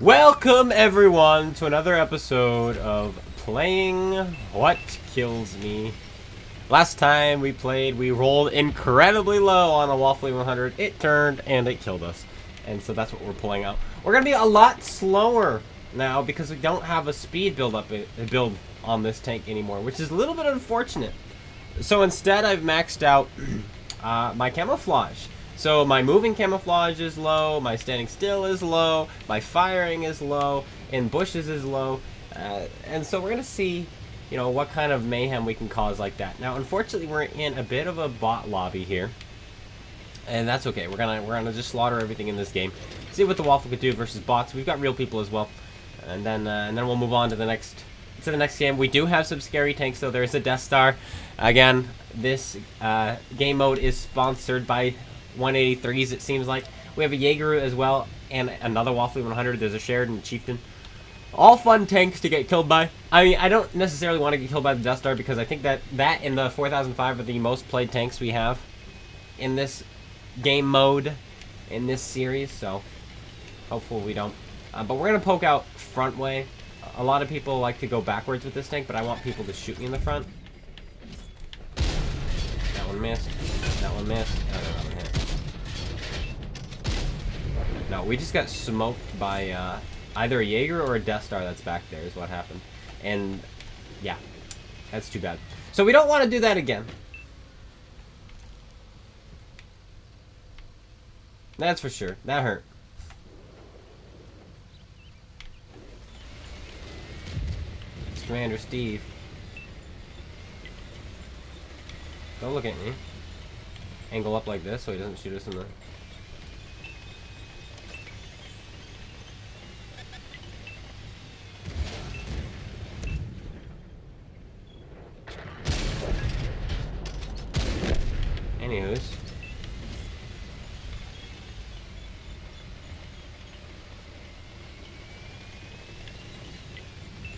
Welcome everyone to another episode of Playing What Kills Me. Last time we played, we rolled incredibly low on a Waffle 100. It turned and it killed us. And so that's what we're pulling out. We're going to be a lot slower now because we don't have a speed build on this tank anymore, which is a little bit unfortunate. So instead I've maxed out my camouflage. So my moving camouflage is low, my standing still is low, my firing is low, in bushes is low, and so we're gonna see, you know, what kind of mayhem we can cause like that. Now, unfortunately, we're in a bit of a bot lobby here, and that's okay. We're gonna just slaughter everything in this game, see what the Waffle could do versus bots. We've got real people as well, and then we'll move on to the next game. We do have some scary tanks, though. There's a Death Star. Again, this game mode is sponsored by 183s, it seems like. We have a Jaeger as well, and another Waffle 100. There's a Sheridan Chieftain. All fun tanks to get killed by. I mean, I don't necessarily want to get killed by the Death Star because I think that and the 4005 are the most played tanks we have in this game mode, in this series, so hopefully we don't. But we're going to poke out front way. A lot of people like to go backwards with this tank, but I want people to shoot me in the front. That one missed. That one missed. Oh, no, that one hit. No, we just got smoked by either a Jaeger or a Death Star that's back there is what happened. And, yeah, that's too bad. So we don't want to do that again. That's for sure. That hurt. It's Commander Steve. Don't look at me. Angle up like this so he doesn't shoot us in the... Anywho's.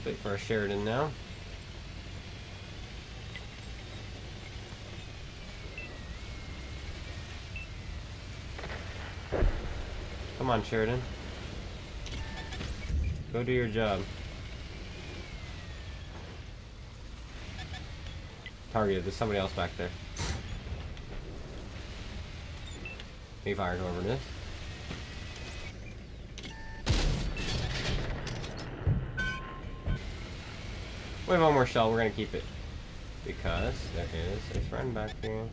Wait for a Sheridan now. Come on, Sheridan. Go do your job. Targeted. There's somebody else back there. He fired whoever it is. We have one more shell. We're gonna keep it because there is a friend back here.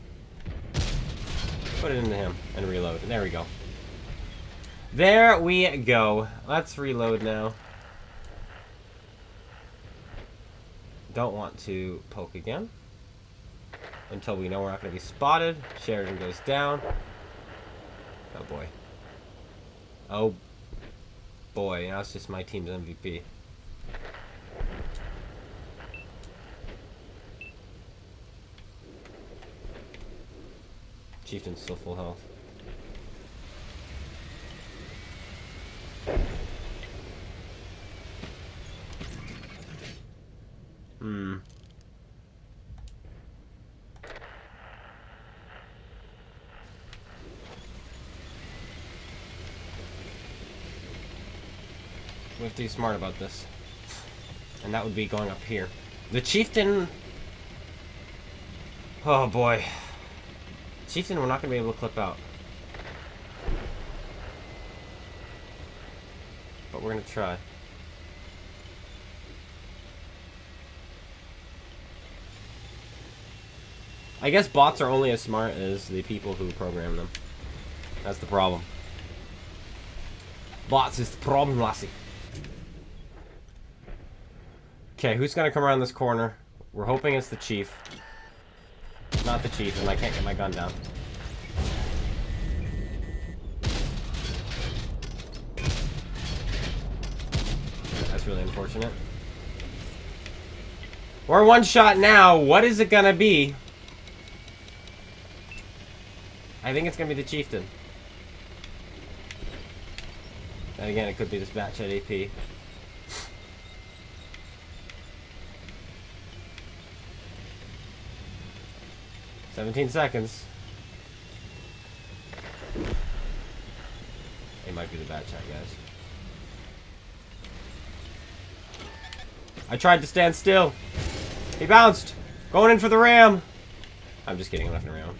Put it into him and reload. There we go. There we go. Let's reload now. Don't want to poke again until we know we're not going to be spotted. Sheridan goes down. Oh boy. Oh boy. Now it's just my team's MVP. Chieftain's still full health. We have to be smart about this. And that would be going up here. The Chieftain... Oh boy. Chieftain we're not going to be able to clip out. But we're going to try. I guess bots are only as smart as the people who program them. That's the problem. Bots is the problem, lassie. Okay, who's gonna come around this corner? We're hoping it's the Chief. Not the Chief, and I can't get my gun down. That's really unfortunate. We're one shot now. What is it gonna be? I think it's gonna be the Chieftain. And again, it could be this batch at AP. "17 seconds. It might be the bat chat, guys. I tried to stand still. He bounced. Going in for the ram. I'm just kidding. I'm not gonna ram.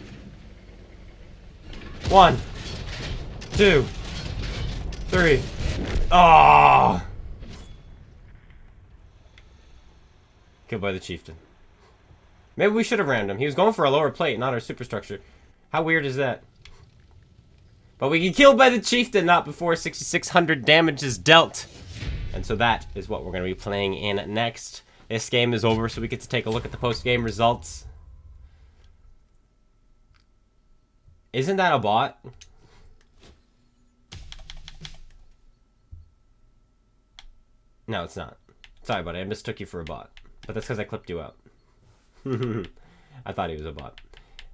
1, 2, 3. Oh! Killed by the Chieftain. Maybe we should have rammed him. He was going for a lower plate, not our superstructure. How weird is that? But we get killed by the Chieftain, not before 6,600 damage is dealt. And so that is what we're going to be playing in next. This game is over, so we get to take a look at the post-game results. Isn't that a bot? No, it's not. Sorry, buddy. I mistook you for a bot. But that's because I clipped you out. I thought he was a bot.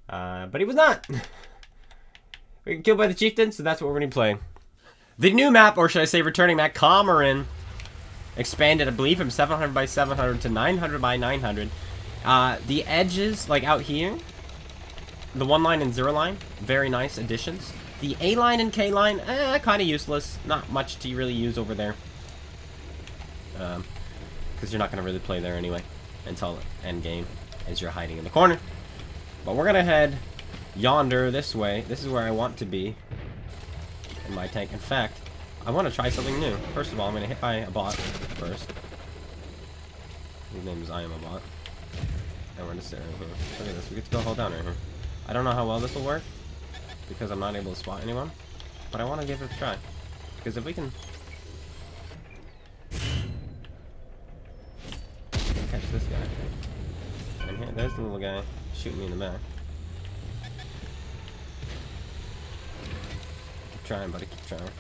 But he was not. We get killed by the Chieftain, so that's what we're going to be playing. The new map, or should I say returning map, Komarin, expanded, I believe, from 700 by 700 to 900 by 900. The edges, like out here, the 1 line and 0 line, very nice additions. The A line and K line, kind of useless. Not much to really use over there. Because you're not going to really play there anyway until end game, as you're hiding in the corner. But we're going to head yonder this way. This is where I want to be in my tank. In fact, I want to try something new. First of all, I'm going to hit by a bot first. His name is I am a bot. And we're going to sit right here. Look at this. We get to go hold down right here. I don't know how well this will work because I'm not able to spot anyone. But I want to give it a try. Because if we can catch this guy. And here, there's the little guy shooting me in the back. Keep trying, buddy. Keep trying.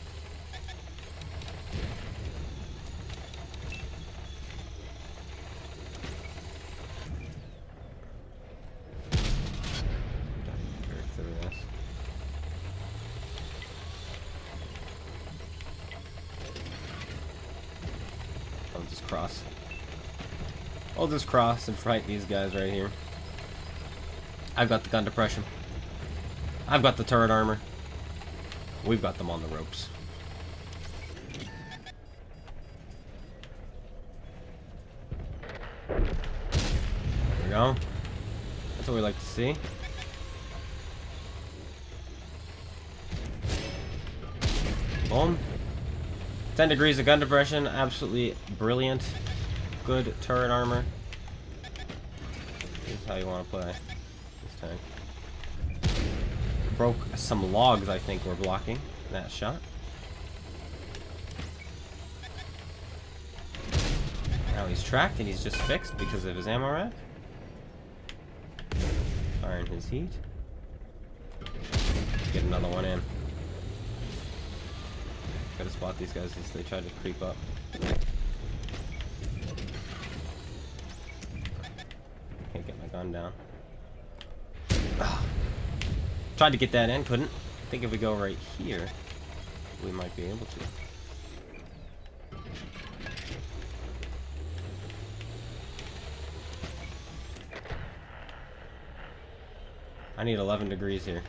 I'll just cross and fight these guys right here. I've got the gun depression. I've got the turret armor. We've got them on the ropes. There we go. That's what we like to see. Boom. 10 degrees of gun depression. Absolutely brilliant. Good turret armor. This is how you want to play this tank. Broke some logs, I think, we're blocking that shot. Now he's tracked and he's just fixed because of his ammo rack. Firing his heat. Get another one in. Gotta spot these guys as they try to creep up. Can't get my gun down. Ah. Tried to get that in, couldn't. I think if we go right here, we might be able to. I need 11 degrees here,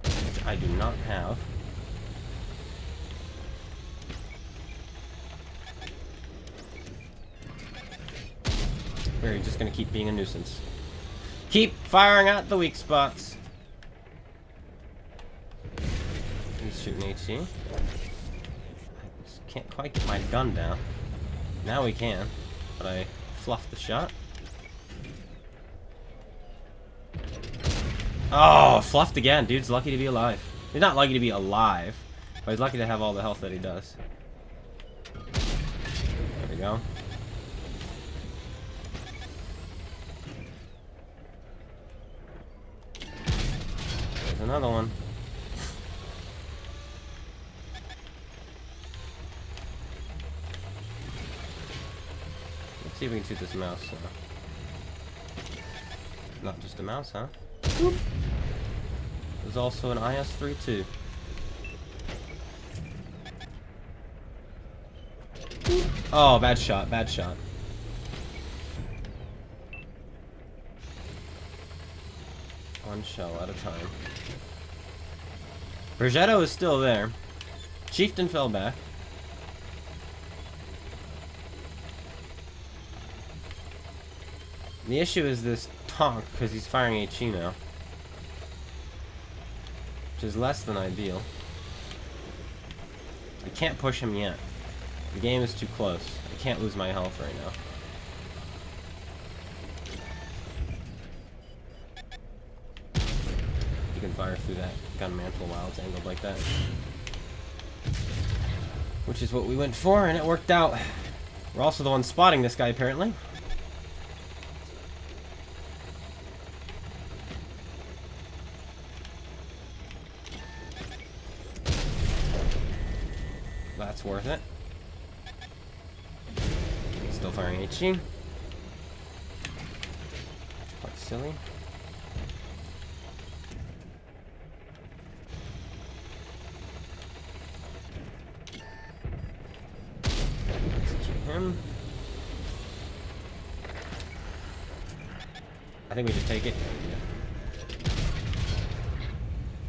which I do not have. We're just gonna keep being a nuisance. Keep firing at the weak spots. He's shooting HE. I just can't quite get my gun down. Now we can, but I fluffed the shot. Oh, fluffed again. Dude's lucky to be alive. He's not lucky to be alive, but he's lucky to have all the health that he does. There we go. There's another one. Let's see if we can shoot this mouse. Not just a mouse, huh? Whoop. There's also an IS-3 too. Oh, bad shot, bad shot. One shell at a time. Progetto is still there. Chieftain fell back. The issue is this Tonk, because he's firing HE now. Which is less than ideal. I can't push him yet. The game is too close. I can't lose my health right now. You can fire through that gun mantle while it's angled like that. Which is what we went for, and it worked out. We're also the ones spotting this guy, apparently. That's worth it. Still firing HE. Quite silly. Execute him. I think we should take it. Yeah.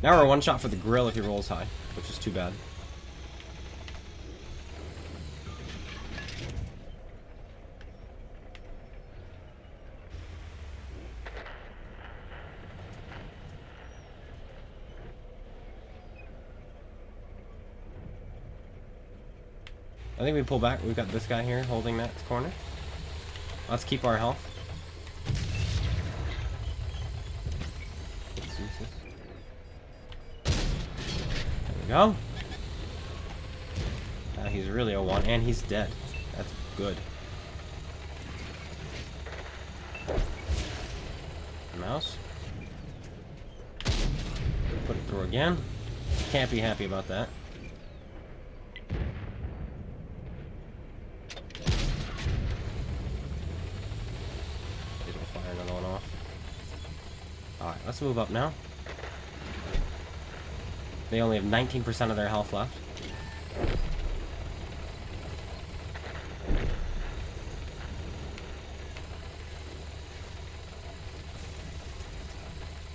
Now we're one shot for the grill if he rolls high, which is too bad. I think we pull back. We've got this guy here holding that corner. Let's keep our health. There we go. He's really a one, and he's dead. That's good. Mouse. Put it through again. Can't be happy about that. Alright, let's move up now. They only have 19% of their health left.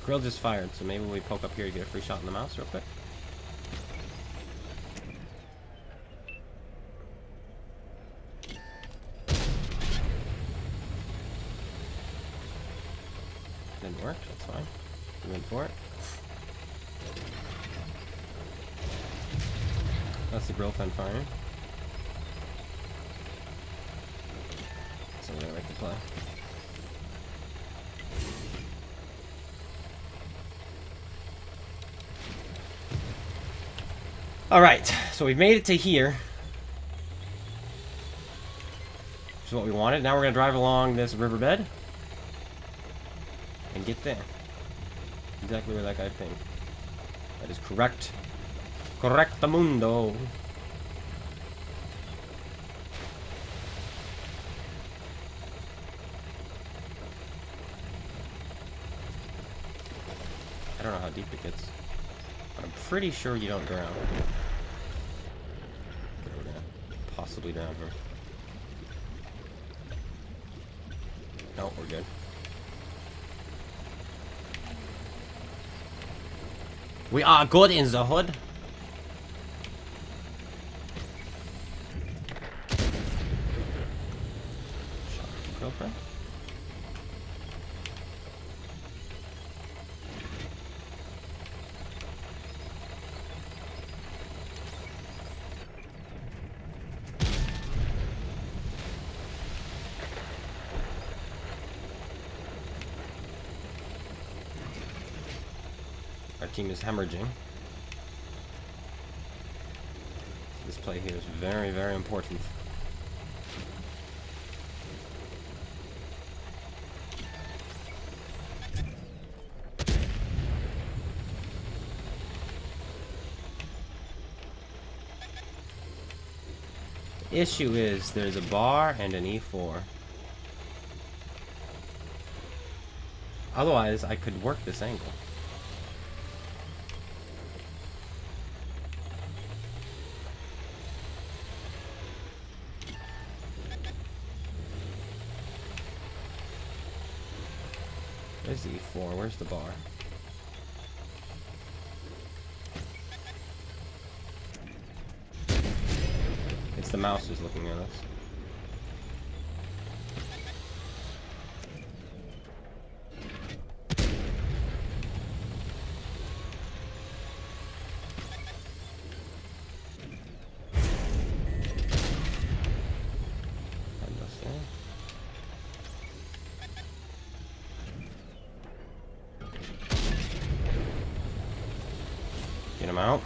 Grill just fired, so maybe we poke up here to get a free shot in the mouse real quick. Didn't work, that's fine. We went for it. That's the grill fin firing. That's the way I like to play. Alright, so we've made it to here. Which is what we wanted. Now we're going to drive along this riverbed. And get there. Exactly where that guy pinged. That is correct. Correctamundo. I don't know how deep it gets. But I'm pretty sure you don't drown. We're gonna possibly drown here. No, we're good. We are good in the hood. Shot girlfriend. Our team is hemorrhaging. This play here is very, very important. The issue is there's a bar and an E4. Otherwise, I could work this angle. Where's the E4? Where's the bar? It's the mouse who's looking at us. him out.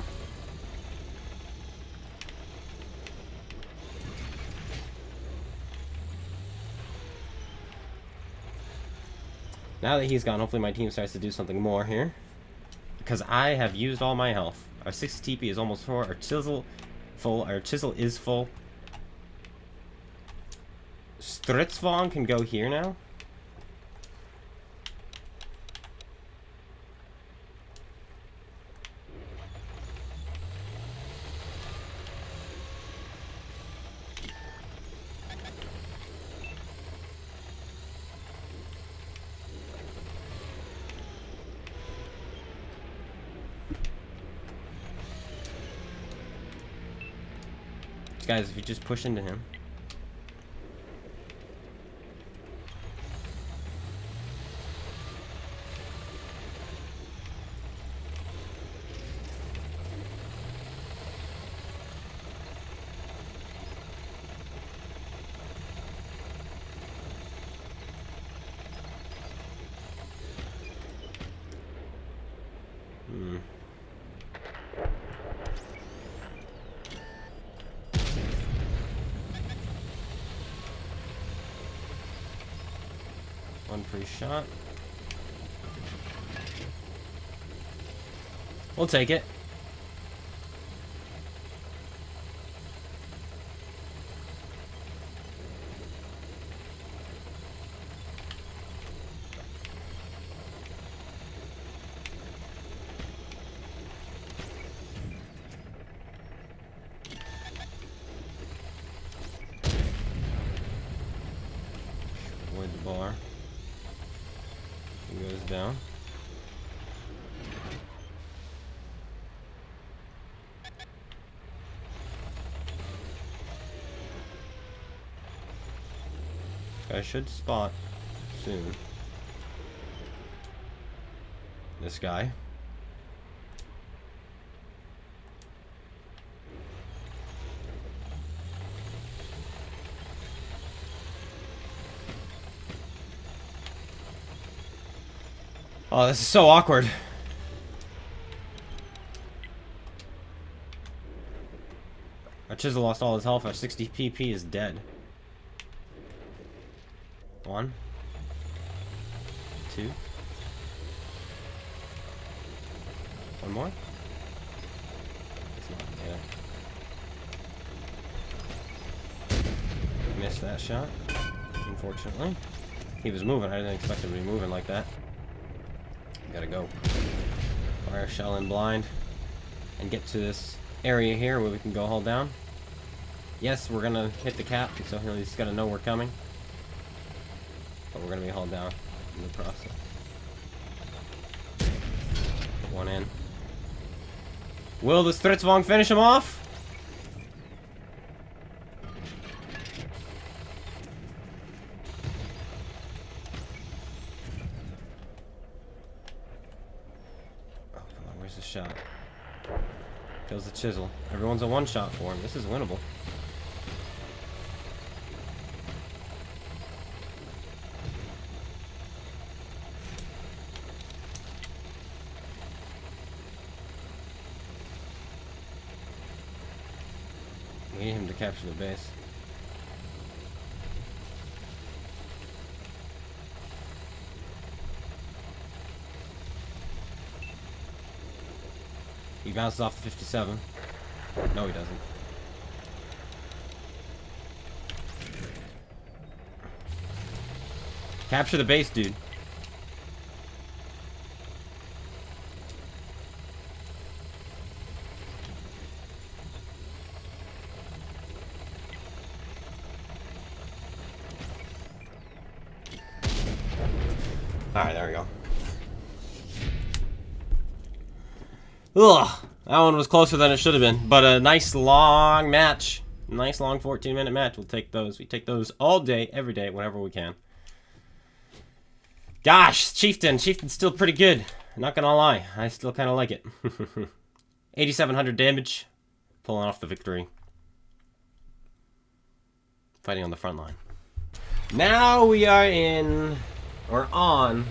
Now that he's gone, hopefully my team starts to do something more here. Because I have used all my health. Our 60 TP is almost full. Our chisel full. Our chisel is full. Stritzvong can go here now. Guys, if you just push into him. One free shot. We'll take it. Avoid the bar. He goes down. I should spot soon. This guy. Oh, this is so awkward. Our chisel lost all his health. Our 60 PP is dead. 1, 2. One more? It's not, yeah. Missed that shot, unfortunately. He was moving. I didn't expect him to be moving like that. Gotta go. Fire shell in blind. And get to this area here where we can go hold down. Yes, we're gonna hit the cap, so he's gotta know we're coming. But we're gonna be hauled down in the process. Put one in. Will the Stritzvong finish him off? Oh, come on, where's the shot? Kills the chisel. Everyone's a one shot for him. This is winnable. We need him to capture the base. He bounces off the 57. No, he doesn't. Capture the base, dude. Alright, there we go. Ugh, that one was closer than it should have been, but a nice long match. Nice long 14-minute match. We'll take those. We take those all day, every day, whenever we can. Gosh, Chieftain's still pretty good. Not gonna lie, I still kind of like it. 8,700 damage, pulling off the victory. Fighting on the front line. Now we are in, or on,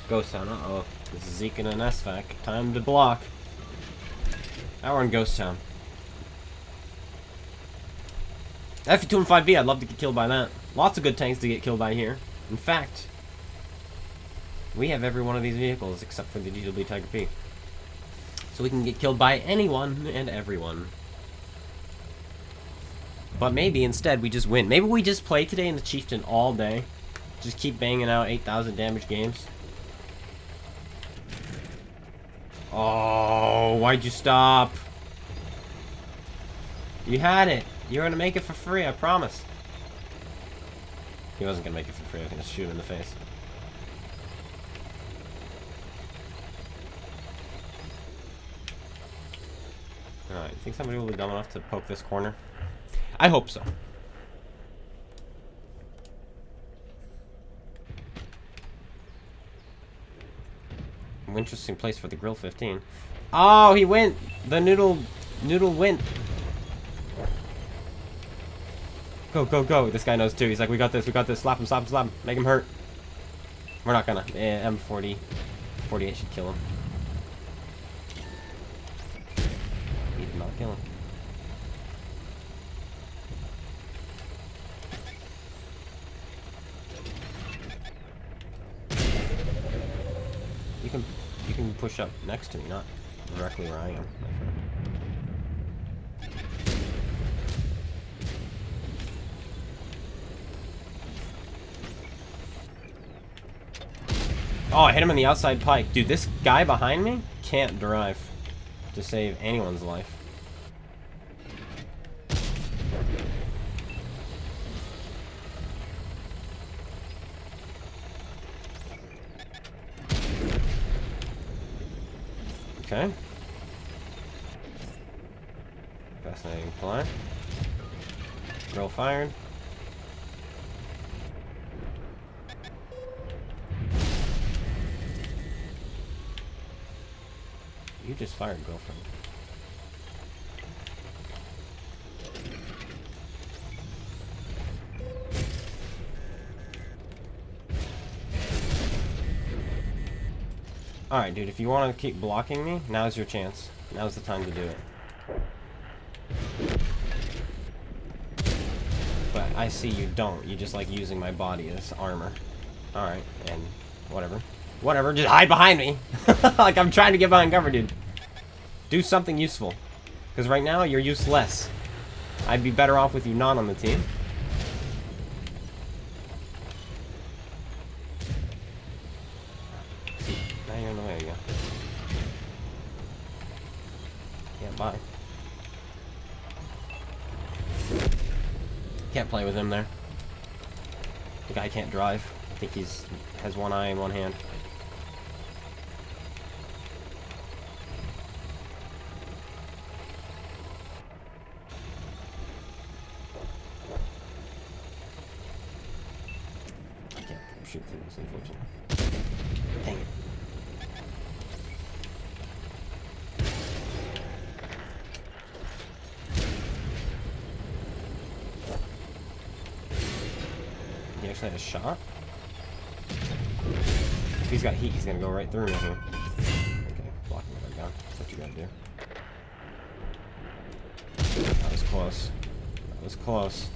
Ghost Town. Uh-oh. This is Zeke and an SFAC. Time to block. Now we're in Ghost Town. F2 and 5B, I'd love to get killed by that. Lots of good tanks to get killed by here. In fact, we have every one of these vehicles except for the GW Tiger P. So we can get killed by anyone and everyone. But maybe instead we just win. Maybe we just play today in the Chieftain all day. Just keep banging out 8,000 damage games. Oh, why'd you stop? You had it. You were gonna make it for free, I promise. He wasn't gonna make it for free. I was gonna shoot him in the face. Alright, you think somebody will be dumb enough to poke this corner? I hope so. An interesting place for the Grill 15. Oh, he went! The noodle went! Go, go, go. This guy knows too. He's like, we got this, we got this. Slap him, slap him, slap him. Make him hurt. We're not gonna. M40. 48 should kill him. He did not kill him. You can push up next to me, not directly where I am, my friend. Oh, I hit him in the outside pike. Dude, this guy behind me can't drive to save anyone's life. Okay. Fascinating play. Drill fired. You just fired, girlfriend. Alright, dude, if you want to keep blocking me, now's your chance. Now's the time to do it. But I see you don't. You just like using my body as armor. Alright, and whatever. Whatever, just hide behind me. Like I'm trying to get behind cover, dude. Do something useful. Because right now, you're useless. I'd be better off with you not on the team. Now you're in the way again. Yeah, bye. Can't play with him there. The guy can't drive. I think has one eye and one hand. I can't shoot through this, unfortunately. Dang it. He actually had a shot? If he's got heat, he's gonna go right through me here. Okay, blocking it right down. That's what you gotta do. That was close. That was close.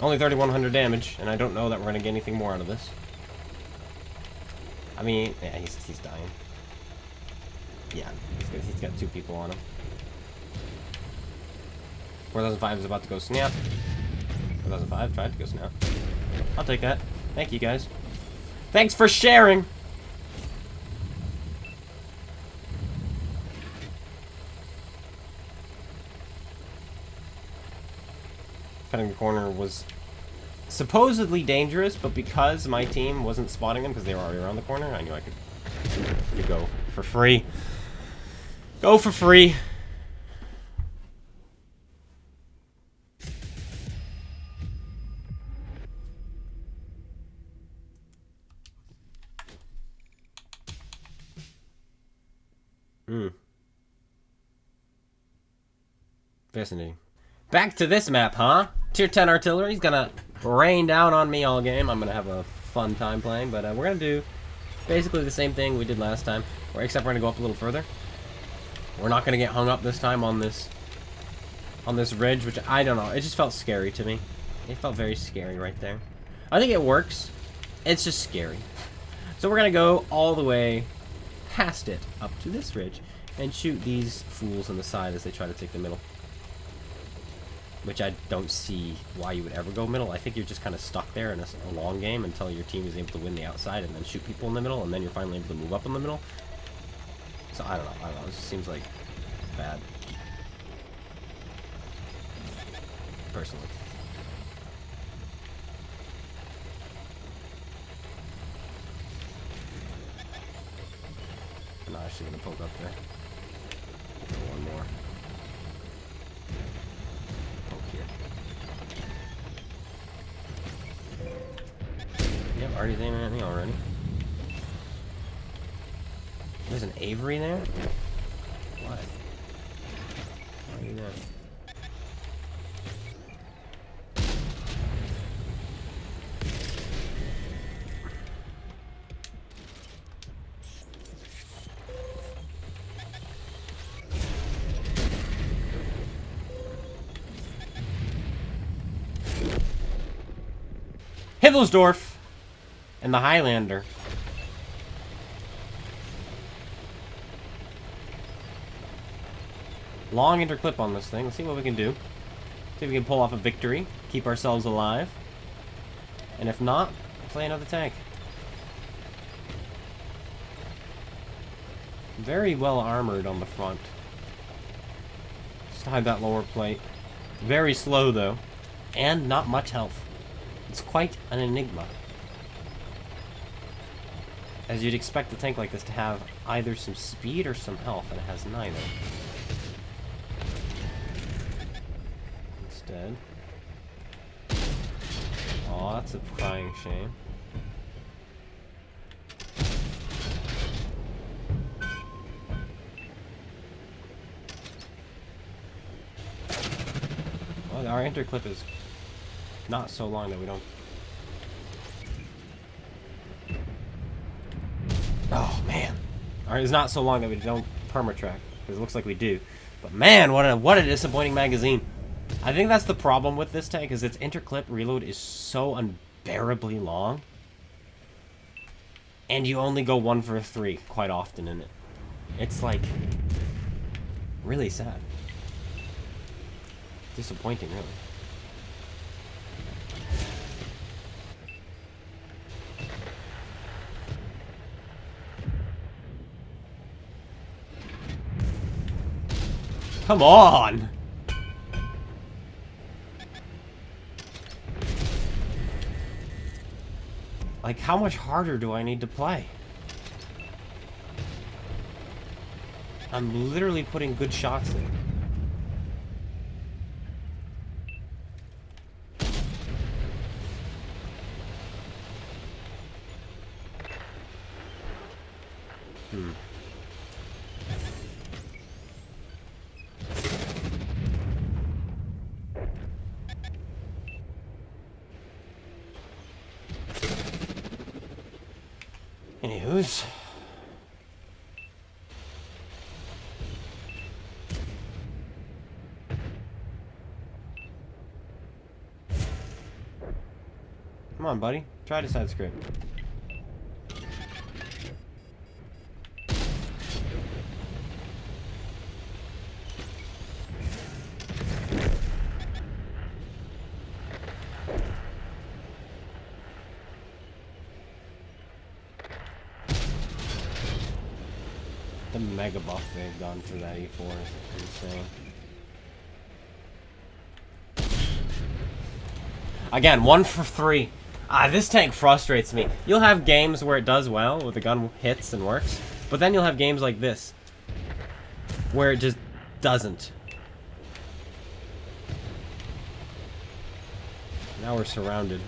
Only 3,100 damage, and I don't know that we're gonna get anything more out of this. I mean, yeah, he's dying. Yeah, he's got 2 people on him. 4005 is about to go snap. 4005 tried to go snap. I'll take that. Thank you, guys. Thanks for sharing! Cutting the corner was supposedly dangerous, but because my team wasn't spotting them because they were already around the corner, I knew I could go for free. Go for free. Fascinating. Back to this map, huh? Tier 10 artillery's gonna rain down on me all game. I'm gonna have a fun time playing, but we're gonna do Basically the same thing we did last time, except we're gonna go up a little further. We're not gonna get hung up this time on this ridge, which I don't know. It just felt scary to me. It felt very scary right there. I think it works. It's just scary. So we're gonna go all the way past it up to this ridge and shoot these fools on the side as they try to take the middle. Which I don't see why you would ever go middle. I think you're just kind of stuck there in a long game until your team is able to win the outside and then shoot people in the middle, and then you're finally able to move up in the middle. So I don't know. It just seems like bad. Personally. I'm not actually going to poke up there. One more. Yep, Artie's aiming at me already. There's an Avery there? What? Why are you there? Hibbelsdorf and the Highlander. Long interclip on this thing. Let's see what we can do. See if we can pull off a victory. Keep ourselves alive. And if not, play another tank. Very well armored on the front. Just hide that lower plate. Very slow though. And not much health. It's quite an enigma. As you'd expect a tank like this to have either some speed or some health, and it has neither. Instead... Aw, that's a crying shame. Well, our interclip is not so long that we don't... Oh, man. Alright, it's not so long that we don't permatrack, because it looks like we do. But man, what a disappointing magazine. I think that's the problem with this tank, is its interclip reload is so unbearably long. And you only go 1 for 3 quite often in it. It's like... really sad. Disappointing, really. Come on! Like, how much harder do I need to play? I'm literally putting good shots in. Anywho's. Come on, buddy. Try to side script. The mega buff they've done for that E4 is insane. Again, 1 for 3. This tank frustrates me. You'll have games where it does well, where the gun hits and works, but then you'll have games like this, where it just doesn't. Now we're surrounded.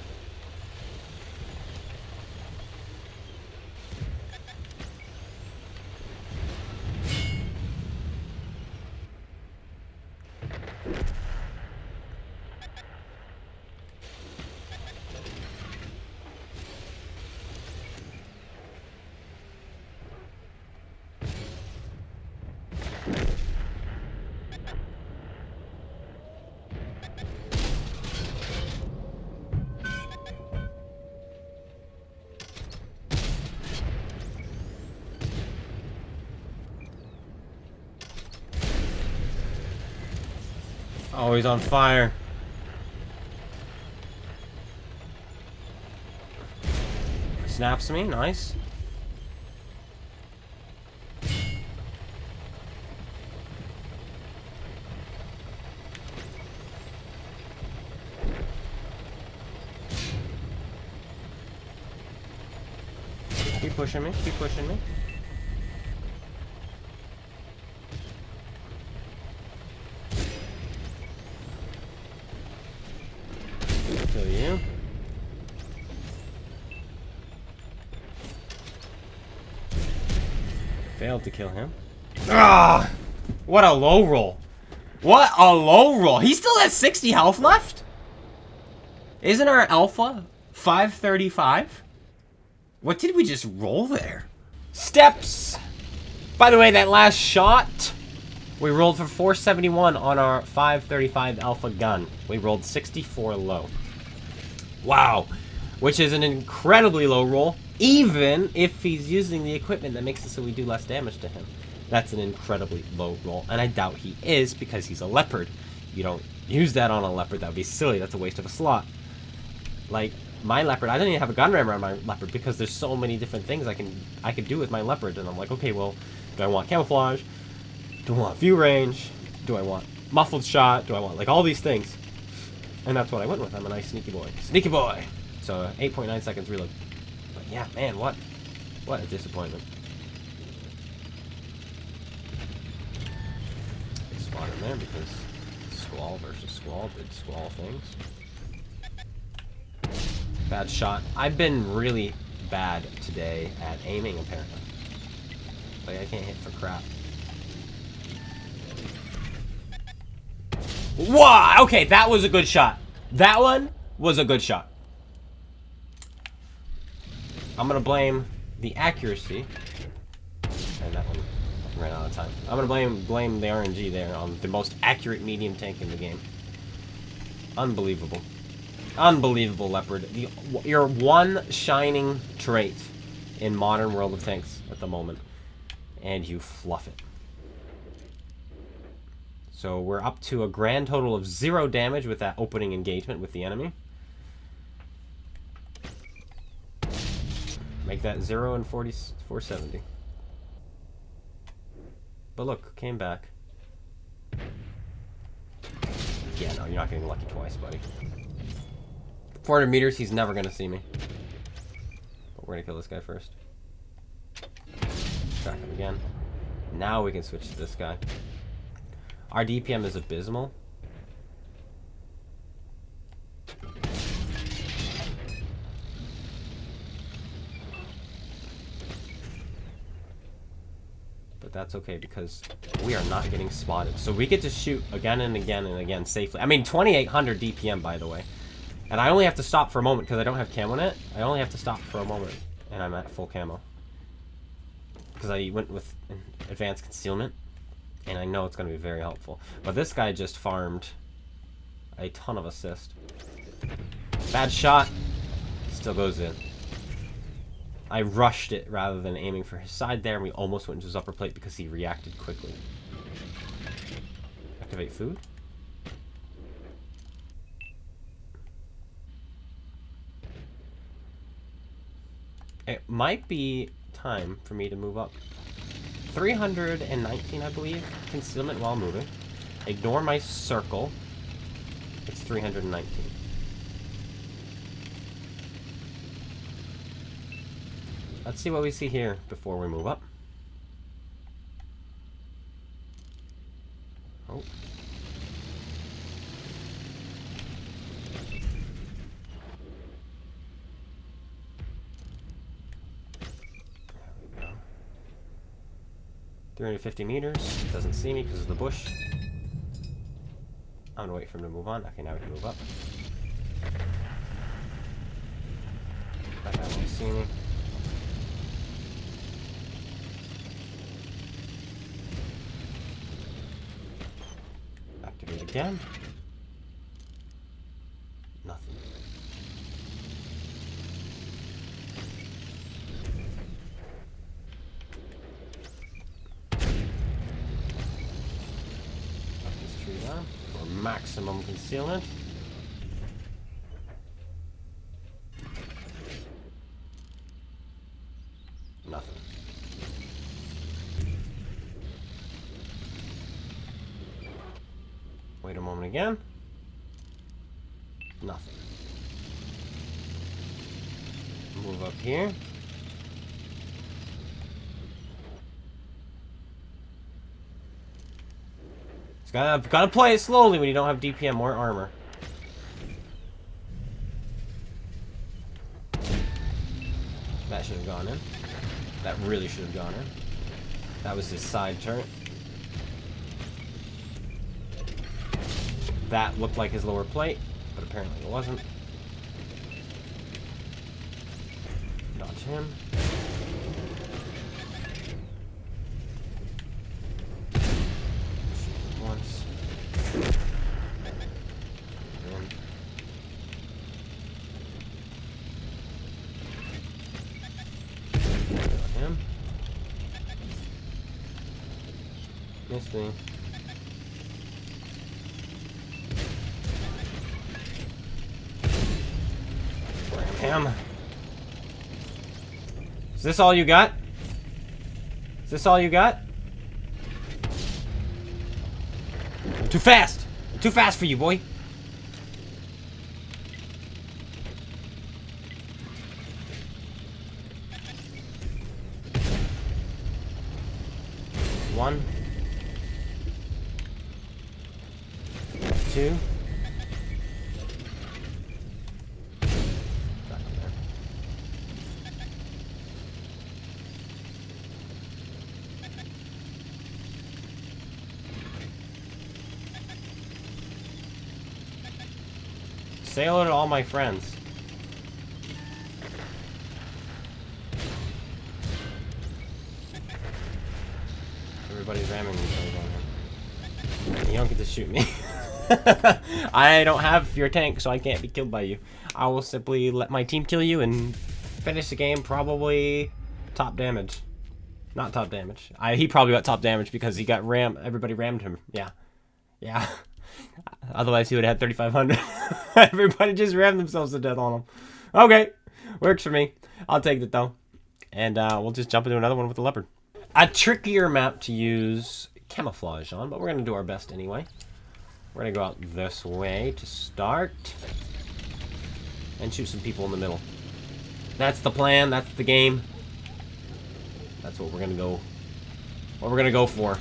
Oh, he's on fire. Snaps me, nice. Keep pushing me, keep pushing me. Kill you. Failed to kill him. Ah! What a low roll. What a low roll. He still has 60 health left? Isn't our alpha 535? What did we just roll there? Steps! By the way, that last shot, we rolled for 471 on our 535 alpha gun. We rolled 64 low. Wow. Which is an incredibly low roll, even if he's using the equipment that makes it so we do less damage to him. That's an incredibly low roll, and I doubt he is because he's a Leopard. You don't use that on a Leopard. That would be silly. That's a waste of a slot. Like, my Leopard, I don't even have a gun rammer on my Leopard because there's so many different things I could do with my Leopard, and I'm like, okay, well, do I want camouflage? Do I want view range? Do I want muffled shot? Do I want, like, all these things? And that's what I went with. I'm a nice sneaky boy. Sneaky boy! So, 8.9 seconds reload. But yeah, man, what a disappointment. Spawn in there because Squall versus Squall did Squall things. Bad shot. I've been really bad today at aiming, apparently. Like, I can't hit for crap. Wow! Okay, that was a good shot. That one was a good shot. I'm gonna blame the accuracy. And that one ran out of time. I'm gonna blame the RNG there on the most accurate medium tank in the game. Unbelievable. Unbelievable, Leopard. Your one shining trait in modern World of Tanks at the moment. And you fluff it. So we're up to a grand total of 0 damage with that opening engagement with the enemy. Make that 0 and 470. But look, came back. Yeah, no, you're not getting lucky twice, buddy. 400 meters, he's never gonna see me. But we're gonna kill this guy first. Track him again. Now we can switch to this guy. Our DPM is abysmal. But that's okay because we are not getting spotted. So we get to shoot again and again and again safely. I mean, 2800 DPM, by the way. And I only have to stop for a moment because I don't have camo net. I only have to stop for a moment and I'm at full camo. Because I went with advanced concealment. And I know it's going to be very helpful. But this guy just farmed a ton of assist. Bad shot. Still goes in. I rushed it rather than aiming for his side there. And we almost went into his upper plate because he reacted quickly. Activate food. It might be time for me to move up. 319, I believe. Concealment while moving. Ignore my circle. It's 319. Let's see what we see here before we move up. Oh. There we go. 350 meters. Doesn't see me because of the bush. I'm gonna wait for him to move on. Okay, now we can move up. That guy won't see me. Activate again. Nothing. maximum concealment. Nothing. Wait a moment again. Nothing. Move up here. It's gotta play it slowly when you don't have DPM or armor. That should have gone in. That really should have gone in. That was his side turret. That looked like his lower plate, but apparently it wasn't. Dodge him. Shoot him once. Got him. Missed me. Him. Is this all you got? Is this all you got? I'm too fast! I'm too fast for you, boy! One. Two. Say hello to all my friends. Everybody's ramming these guys on him. You don't get to shoot me. I don't have your tank, so I can't be killed by you. I will simply let my team kill you and finish the game probably top damage. Not top damage. He probably got top damage because he got rammed. Everybody rammed him. Yeah. Yeah. Otherwise, he would have had 3,500. Everybody just rammed themselves to death on him. Okay. Works for me. I'll take it, though. And we'll just jump into another one with the Leopard. A trickier map to use camouflage on, but we're going to do our best anyway. We're going to go out this way to start. And shoot some people in the middle. That's the plan. That's the game. That's what we're going to go... What we're going to go for.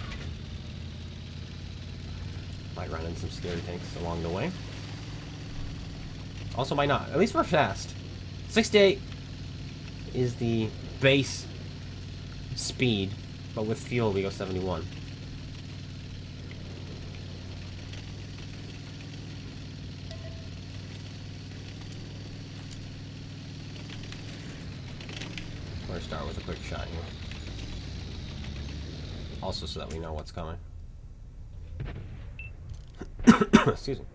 Might run in some scary tanks along the way. Also might not. At least we're fast. 68 is the base speed, but with fuel we go 71. We're going to start with a quick shot here. Also so that we know what's coming. Excuse me.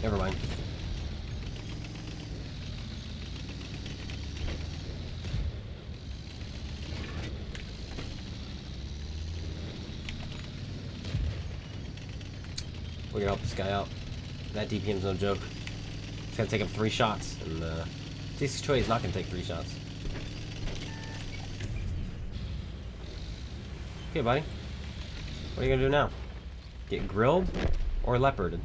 Never mind. We're gonna help this guy out. That DPM's no joke. It's gonna take him 3 shots, and DC Choi is not gonna take 3 shots. Okay, buddy. What are you gonna do now? Get grilled or leoparded?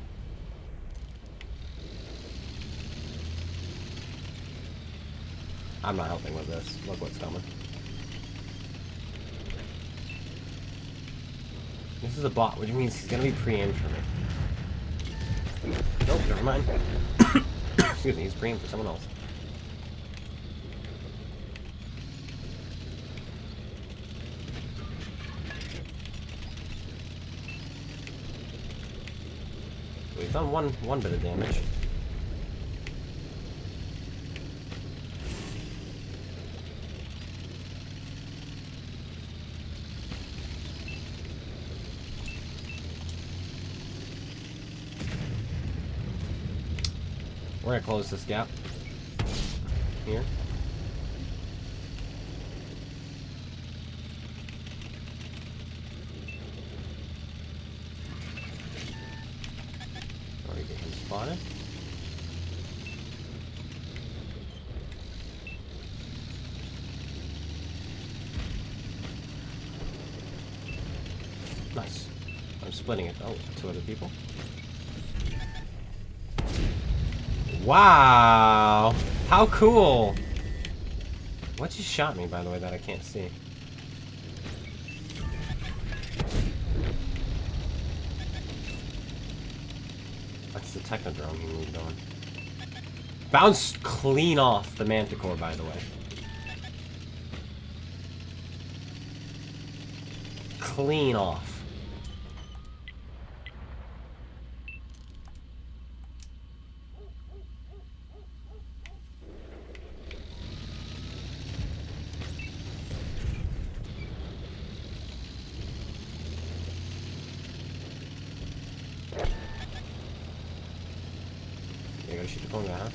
I'm not helping with this. Look what's coming. This is a bot, which means he's gonna be pre-aimed for me. Nope, never mind. Excuse me, he's pre-aimed for someone else. We've done one bit of damage. We're gonna close this gap here. before we get him spotted. Nice. I'm splitting it. Oh, 2 other people. Wow! How cool! What just shot me, by the way, that I can't see? That's the Technodrome he moved on. Bounced clean off the Manticore, by the way. Clean off. You gotta shoot the CloneGuy, huh?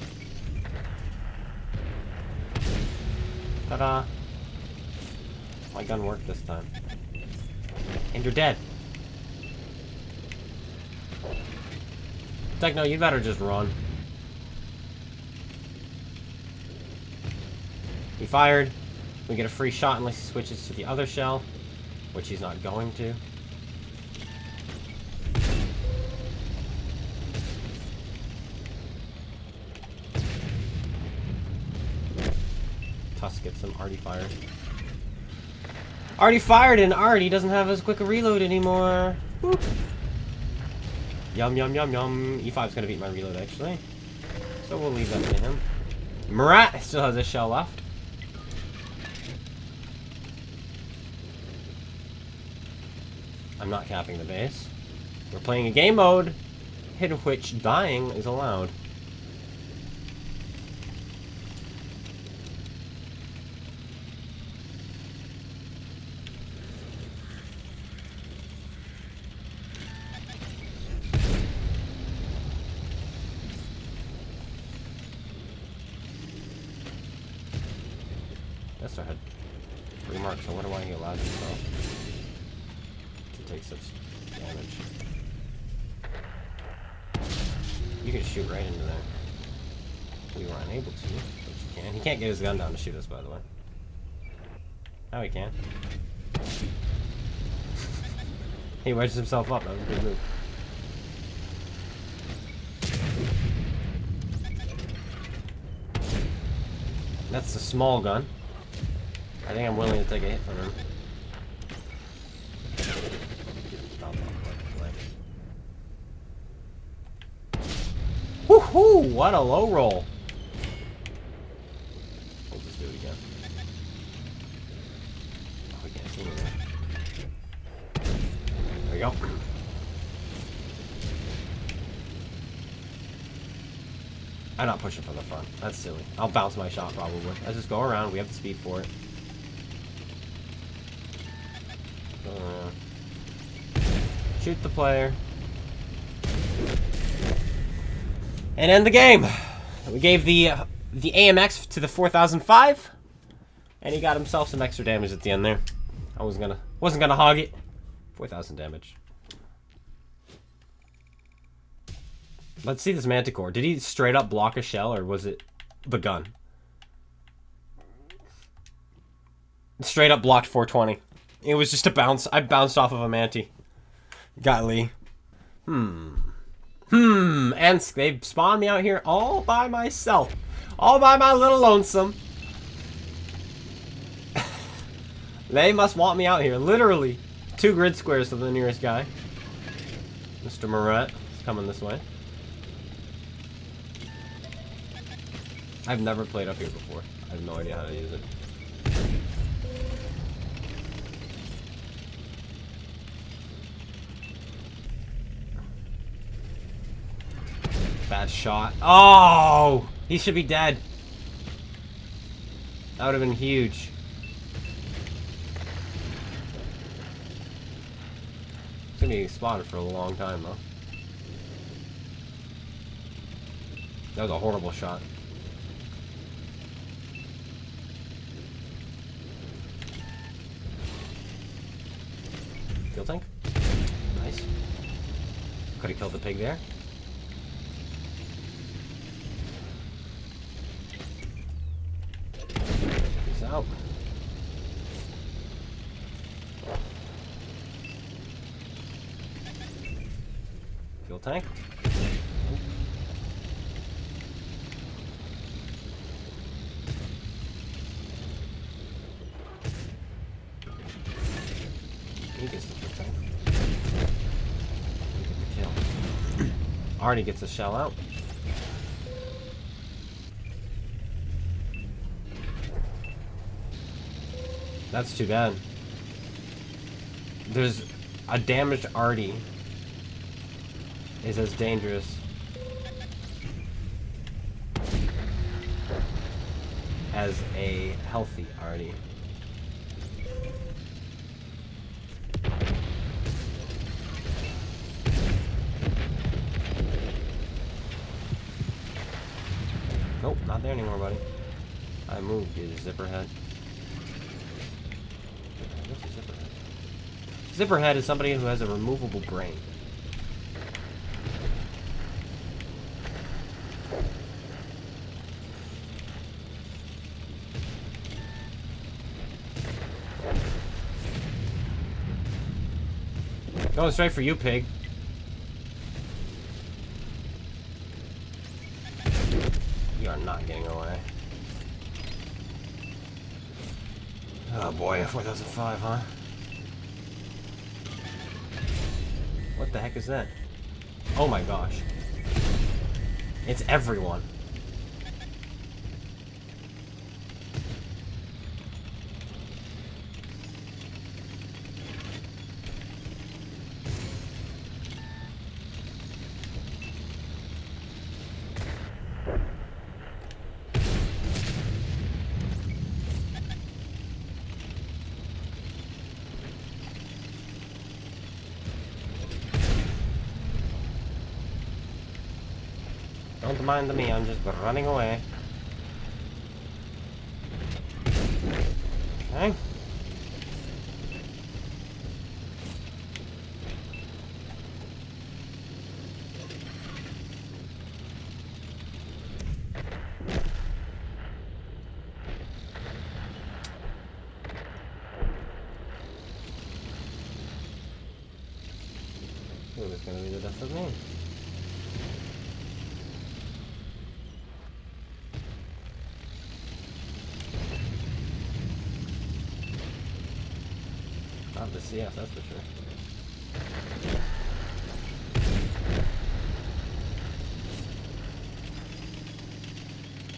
Ta-da! My gun worked this time. And you're dead. Techno, you better just run. He fired. We get a free shot unless he switches to the other shell, which he's not going to. Tusk gets him. Already fired. Already fired, and already doesn't have as quick a reload anymore. Whoop. Yum, yum, yum, yum. E5's gonna beat my reload, actually. So we'll leave that to him. Murat still has a shell left. I'm not capping the base. We're playing a game mode in which dying is allowed. That's our head. 3 marks. I wonder why he allowed himself to take such damage. You can shoot right into there. We were unable to, but you can. He can't get his gun down to shoot us, by the way. Now he can. He wedges himself up. That was a good move. That's the small gun. I think I'm willing to take a hit from him. Woohoo! What a low roll. We'll just do it again. Oh, we can't see anything. There we go. I'm not pushing from the front. That's silly. I'll bounce my shot probably. I just go around. We have the speed for it. Go around. Shoot the player. And end the game. We gave the AMX to the 4005, and he got himself some extra damage at the end there. I wasn't gonna hog it. 4,000 damage. Let's see this Manticore. Did he straight up block a shell, or was it the gun? Straight up blocked 420. It was just a bounce. I bounced off of a Manti. Got Lee. And they spawned me out here all by myself. All by my little lonesome. They must want me out here. Literally 2 grid squares to the nearest guy. Mr. Murat is coming this way. I've never played up here before. I have no idea how to use it. Bad shot. Oh! He should be dead. That would have been huge. It's gonna be spotted for a long time, though. That was a horrible shot. Fuel tank. Nice. Could have killed the pig there. out. Fuel tank. He gets the fuel tank. He gets the kill. Arnie gets a shell out. That's too bad. There's a damaged Artie is as dangerous as a healthy Artie. Nope, not there anymore, buddy. I moved, you zipperhead. What's a zipperhead? Zipperhead is somebody who has a removable brain. Going straight for you, pig. You are not getting away. Oh boy, 4005, huh? What the heck is that? Oh my gosh. It's everyone. Don't mind me, I'm just running away. Okay. Ooh, it's gonna be the death of me. Not the CS, that's for sure.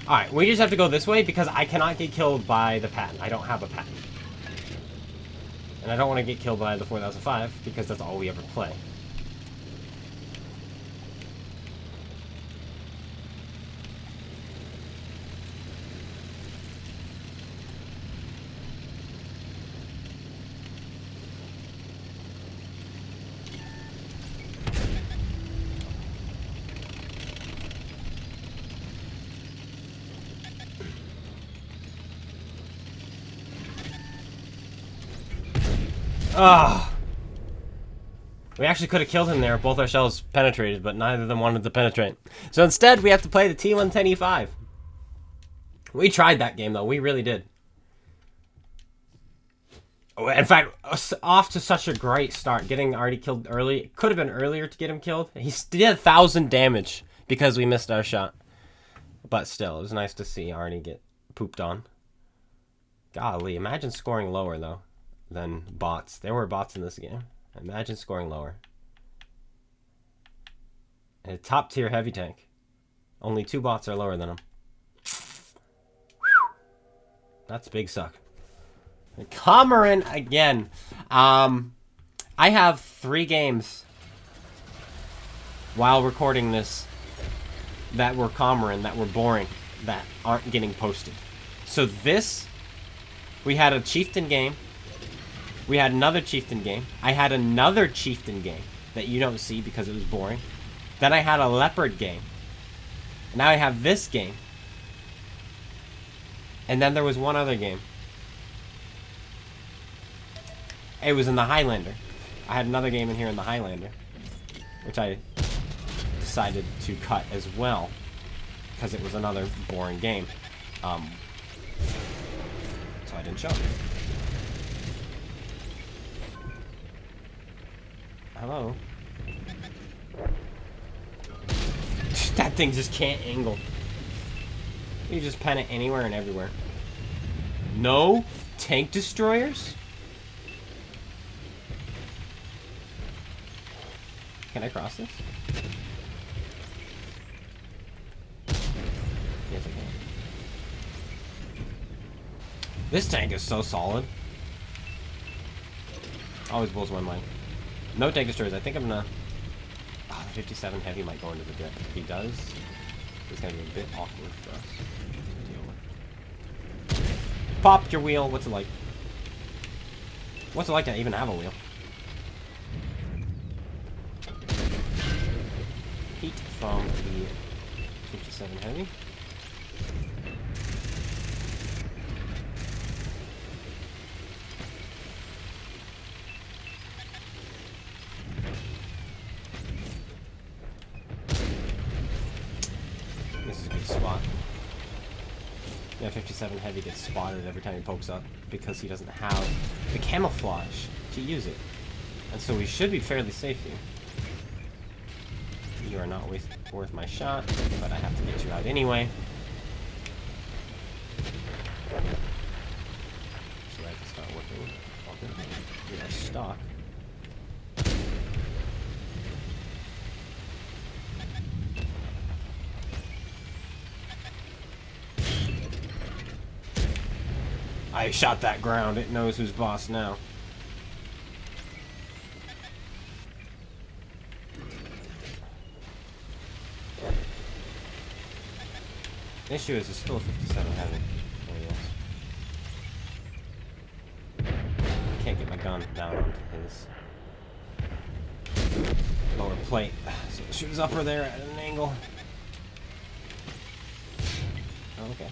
Alright, we just have to go this way because I cannot get killed by the patent. I don't have a patent. And I don't want to get killed by the 4005 because that's all we ever play. Ah! We actually could have killed him there if both our shells penetrated, but neither of them wanted to penetrate. So instead, we have to play the T110E5. We tried that game, though. We really did. Oh, in fact, off to such a great start. Getting already killed early. It could have been earlier to get him killed. He did 1,000 damage because we missed our shot. But still, it was nice to see Arnie get pooped on. Golly, imagine scoring lower, though, than bots. There were bots in this game. Imagine scoring lower. And a top tier heavy tank. Only 2 bots are lower than him. That's a big suck. Komarin again. I have 3 games while recording this that were Komarin, that were boring, that aren't getting posted. So this, we had a Chieftain game. We had another Chieftain game. I had another Chieftain game that you don't see because it was boring. Then I had a Leopard game. Now I have this game. And then there was one other game. It was in the Highlander. I had another game in here in the Highlander, which I decided to cut as well because it was another boring game. That's why I didn't show it. Hello? That thing just can't angle. You just pen it anywhere and everywhere. No tank destroyers? Can I cross this? Yes, I can. This tank is so solid. Always blows my mind. No tank destroyers. I think I'm gonna... Oh, the 57 heavy might go into the dip. If he does, it's gonna be a bit awkward for us to deal with. Pop your wheel. What's it like? What's it like to even have a wheel? Heat from the 57 heavy. This is a good spot. Yeah, 57 heavy gets spotted every time he pokes up because he doesn't have the camouflage to use it. And so we should be fairly safe here. You are not worth my shot, but I have to get you out anyway. So I can start working with our stock. I shot that ground. It knows who's boss now. The issue is it's still a 57 heavy. Oh, yes. I can't get my gun down onto his lower plate. So it shoots upper there at an angle. Oh, okay.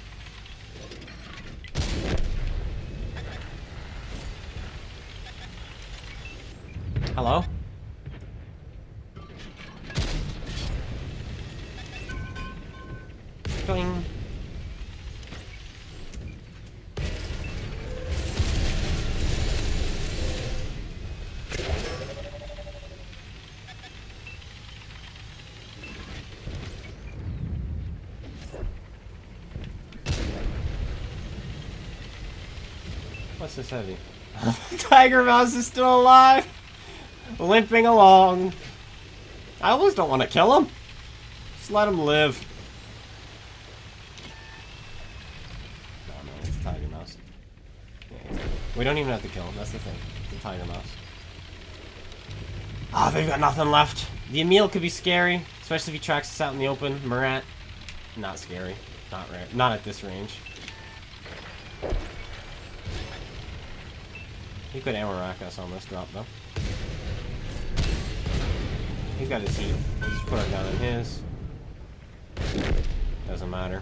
Hello? Doing. What's this heavy? Tiger Mouse is still alive! Limping along. I always don't want to kill him. Just let him live. No, it's a Tiger Mouse. Yeah, we don't even have to kill him, that's the thing. It's a Tiger Mouse. Ah, they've got nothing left. The Emil could be scary, especially if he tracks us out in the open. Murat, not scary. Not at this range. He could ammo rack us on this drop, though. He's got his heat. We'll just put our gun in his. Doesn't matter.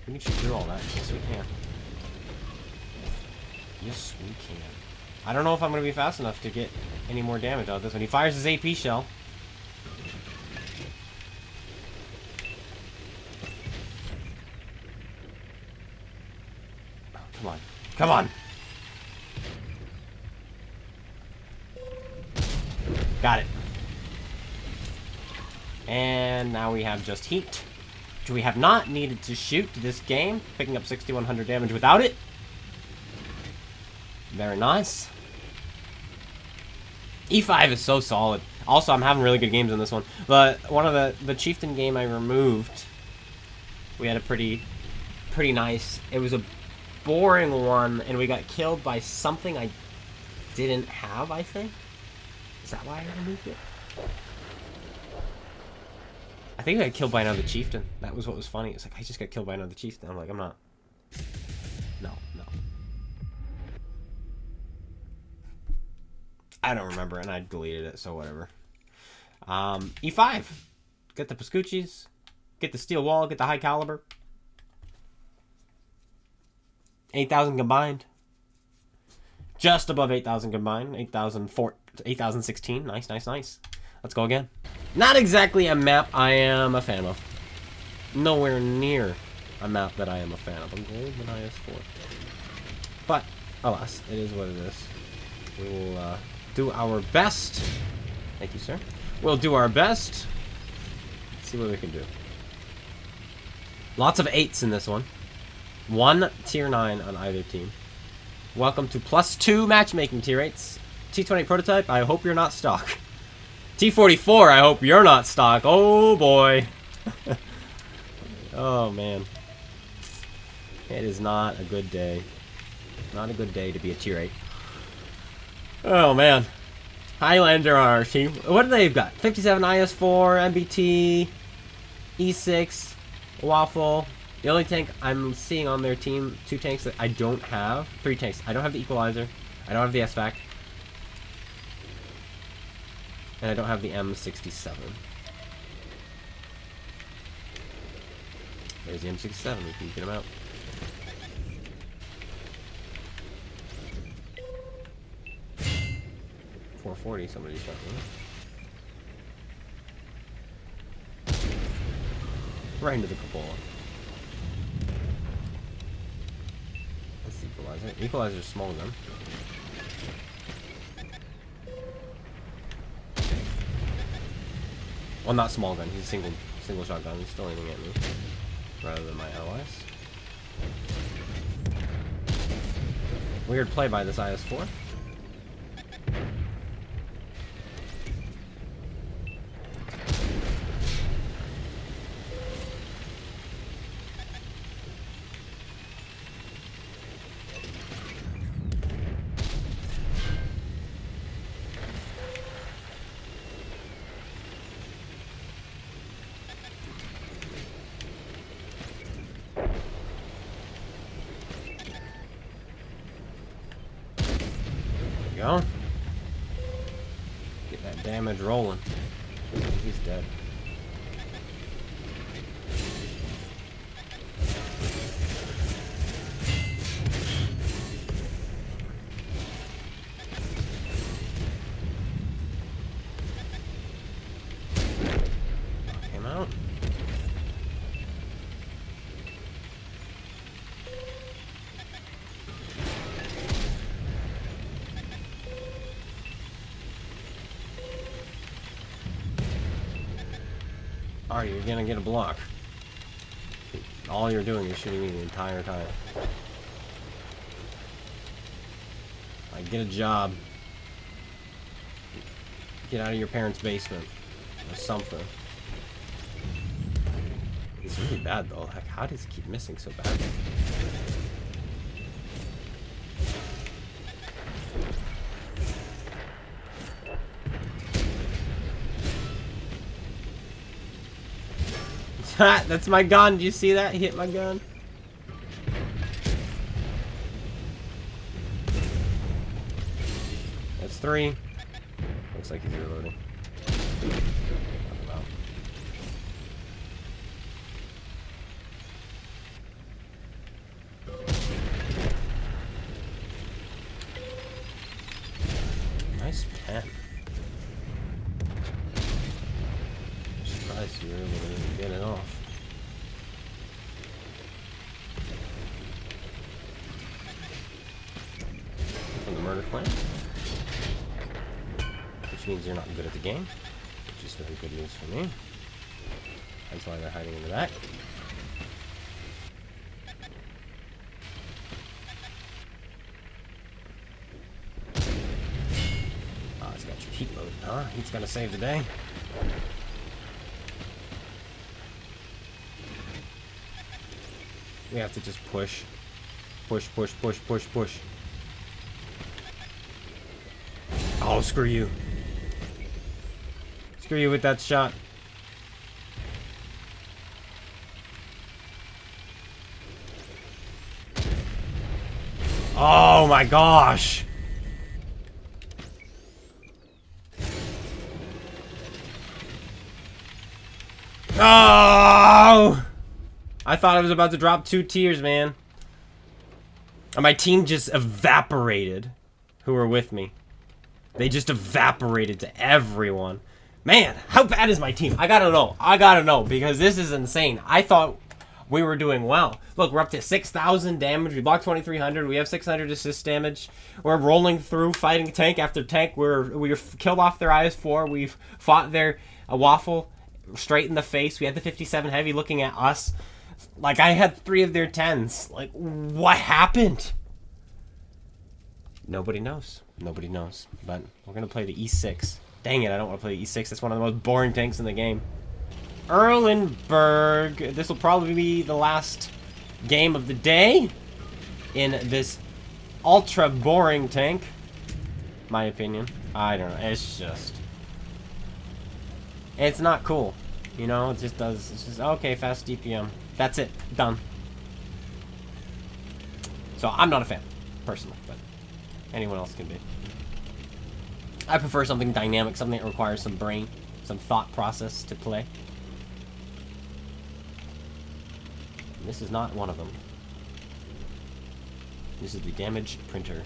We can shoot through all that. Yes, we can. Yes, we can. I don't know if I'm going to be fast enough to get any more damage out of this when he fires his AP shell. Oh, come on. Come on! Got it. And now we have just heat, which we have not needed to shoot this game, picking up 6,100 damage without it. Very nice. E5 is so solid. Also, I'm having really good games in this one. But one of the Chieftain game I removed, we had a pretty nice. It was a boring one, and we got killed by something I didn't have, I think. Is that why I removed it? I think I got killed by another Chieftain. That was what was funny. It's like, I just got killed by another Chieftain. I'm like, I'm not. No. I don't remember, and I deleted it, so whatever. E5. Get the Pascucci's. Get the steel wall. Get the high caliber. 8,000 combined. Just above 8,000 combined. 8,016. Nice, nice, nice. Let's go again. Not exactly a map I am a fan of. Nowhere near a map that I am a fan of. I'm gold than IS4. But, alas, it is what it is. We will do our best. Thank you, sir. We'll do our best. Let's see what we can do. Lots of 8s in this one. 1 tier 9 on either team. Welcome to +2 matchmaking tier 8s. T20 prototype, I hope you're not stock. T44, I hope you're not stock. Oh boy. Oh man. It is not a good day. Not a good day to be a tier 8. Oh man. Highlander on our team. What do they've got? 57 IS4, MBT, E6, Waffle. The only tank I'm seeing on their team, 2 tanks that I don't have. 3 tanks. I don't have the Equalizer. I don't have the SVAC. And I don't have the M67. There's the M67. We can get him out. .440. Somebody shot me. Right into the cupola. That's the Equalizer. Equalizer's small gun. Well, not small gun. He's a single shotgun. He's still aiming at me, rather than my allies. Weird play by this IS4. Go. Get that damage rolling. He's dead. Knock him out. Alright, you're gonna get a block. All you're doing is shooting me the entire time. Like, get a job. Get out of your parents' basement. Or something. He's really bad though. Like, how does he keep missing so bad? That's my gun. Did you see that? He hit my gun. That's 3. Looks like he's reloading. Wow. Nice pen. I'm surprised you were able to get it off. From the murder clan. Which means you're not good at the game. Which is very good news for me. That's why they're hiding in the back. Oh, it's got your heat load, huh? Heat's gonna save the day. We have to just push. Push, push, push, push, push. Oh, screw you. Screw you with that shot. Oh my gosh. Oh! I thought I was about to drop 2 tiers, man. And my team just evaporated. Who were with me? They just evaporated to everyone. Man, how bad is my team? I gotta know. I gotta know, because this is insane. I thought we were doing well. Look, we're up to 6,000 damage. We blocked 2,300. We have 600 assist damage. We're rolling through, fighting tank after tank. We killed off their IS-4. We've fought their Waffle straight in the face. We had the 57 heavy looking at us. Like, I had 3 of their 10s. Like, what happened? Nobody knows. Nobody knows. But we're going to play the E6. Dang it, I don't want to play the E6. That's one of the most boring tanks in the game. Erlenberg. This will probably be the last game of the day in this ultra boring tank. My opinion. I don't know. It's just... It's not cool. You know, it just does... It's just, okay, fast DPM. That's it. Done. So, I'm not a fan, personally, but anyone else can be. I prefer something dynamic, something that requires some brain, some thought process to play. And this is not one of them. This is the damage printer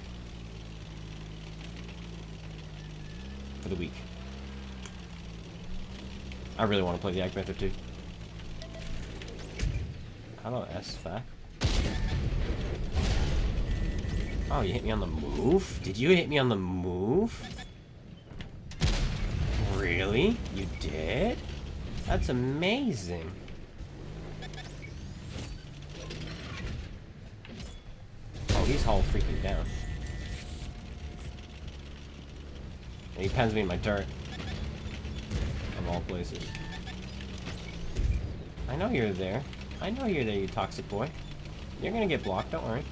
for the week. I really want to play the Ag Panther too. Hello, S-Fac. Oh, you hit me on the move? Did you hit me on the move? Really? You did? That's amazing. Oh, he's all freaking down. And he pens me in my turret. Of all places. I know you're there. I know you're there, you toxic boy. You're gonna get blocked, don't worry.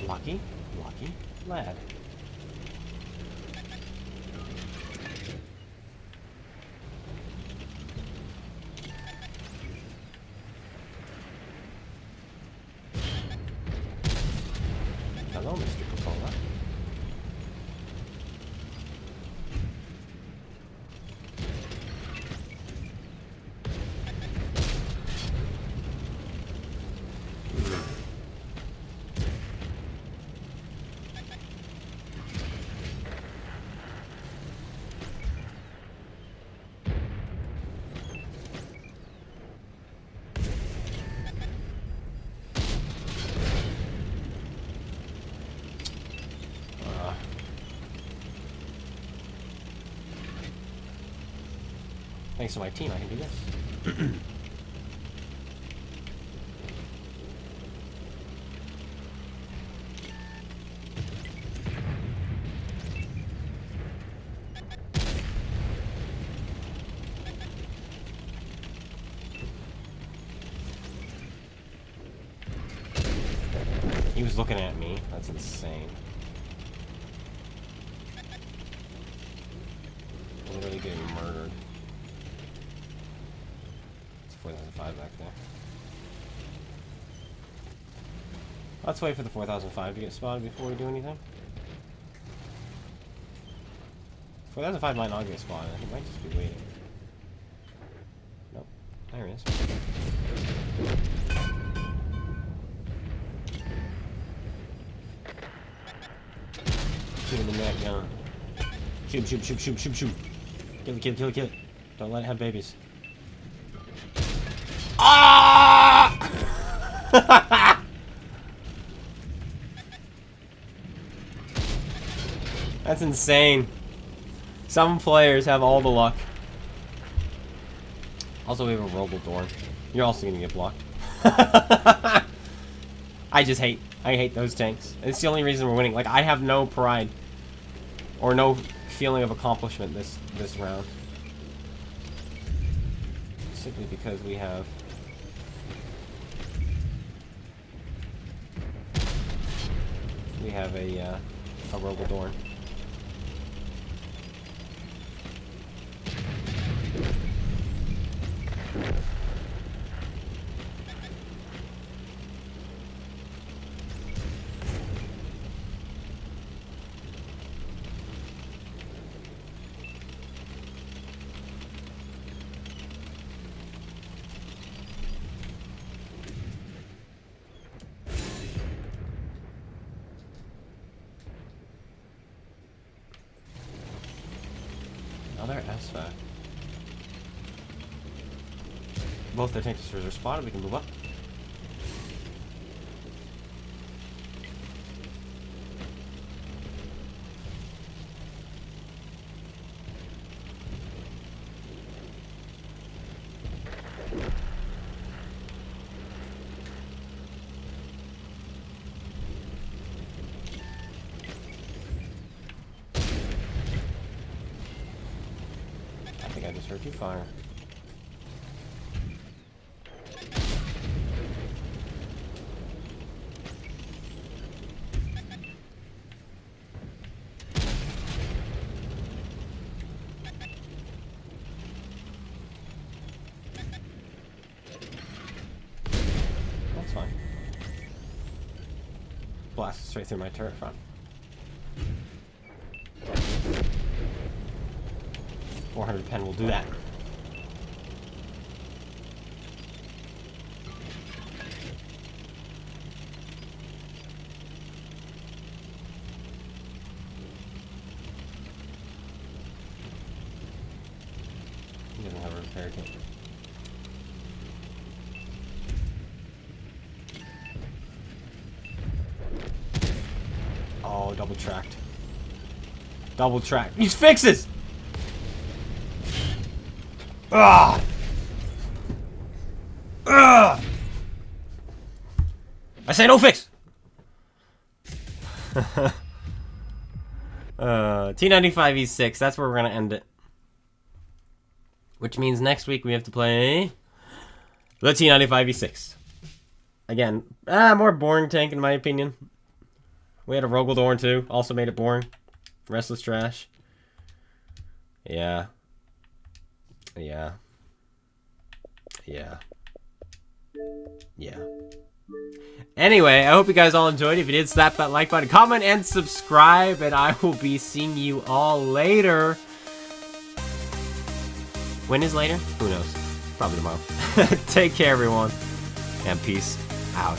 Lucky, lucky lad. Hello, Mr. Coppola. Thanks to my team, I can do this. He was looking at me. That's insane. Literally getting murdered. 4005 back there. Let's wait for the 4005 to get spotted before we do anything. 4005 might not get spotted. He might just be waiting. Nope. There he is. Shoot him in that gun. Shoot him, shoot, shoot, shoot, shoot, shoot. Kill it, kill it, kill it, kill it. Don't let it have babies. Ah! That's insane. Some players have all the luck. Also, we have a Robodor. You're also gonna get blocked. I hate those tanks. It's the only reason we're winning. Like, I have no pride or no feeling of accomplishment this round. Simply because we have a Robodor. back. Both their tank destroyers are spotted. We can move up. I think I just heard you fire. That's fine. Blast straight through my turret front. 400 pen will do that. He doesn't have a repair kit. Oh, double tracked. Double tracked. Use fixes! Ugh! Ugh! I say no fix! T95E6, that's where we're gonna end it. Which means next week we have to play the T95E6. Again, more boring tank in my opinion. We had a Rogaldorn too, also made it boring. Restless trash. Yeah. Yeah. Yeah. Yeah. Anyway, I hope you guys all enjoyed. If you did, slap that like button, comment, and subscribe, and I will be seeing you all later. When is later? Who knows? Probably tomorrow. Take care, everyone, and peace out.